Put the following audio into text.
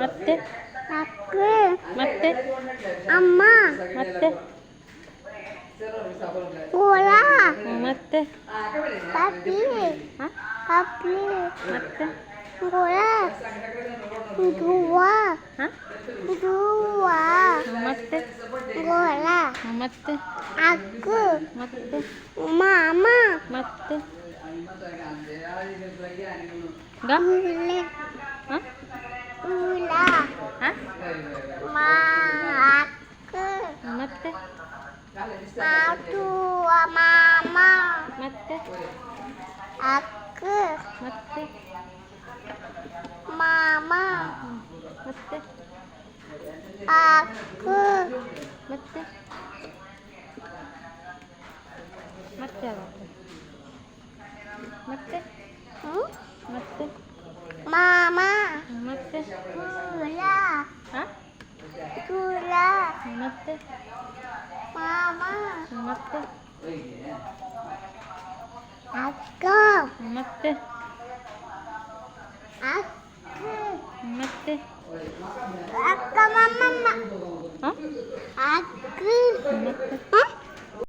ಮತ್ತೆ ಅಕ್ಕ ಮತ್ತೆ ಅಮ್ಮ ಮತ್ತೆ ಕೋಲ ಮತ್ತೆ ಪಪ್ಪಿ ಹ? ಪಪ್ಪಿ ಮತ್ತೆ ಕೋಲ ದುವ್ವ ಹ? ದುವ್ವ ಮತ್ತೆ ಕೋಲ ಮತ್ತೆ ಅಕ್ಕ ಮತ್ತೆ ಮಾಮ ಮತ್ತೆ ಗ ಉಲ್ಲೆ ಹ? ಉಲ ಹ? ಮಾ ಅಕ್ಕ ಮತ್ತೆ ಆಟು ಮಾಮ ಮತ್ತೆ ಅಕ್ಕ ಮತ್ತೆ ಮಾಮ ಮತ್ತೆ ಅಕ್ಕ ಮತ್ತೆ ಮತ್ತೆ ಯಾವಾಗ ಮತ್ತೆ ಹ್ಮ್? ಮತ್ತೆ ಮಾಮ ಮತ್ತೆ ಕುಲ ಹ? ಕುಲ ಮತ್ತೆ ಮಾಮ ಮತ್ತೆ ಅಕ್ಕ ಮತ್ತೆ ಅಕ್ಕ ಮತ್ತೆ ಅಕ್ಕ ಮಾಮಮ್ಮ ಹ? ಅಕ್ಕ ಮತ್ತೆ ಹ?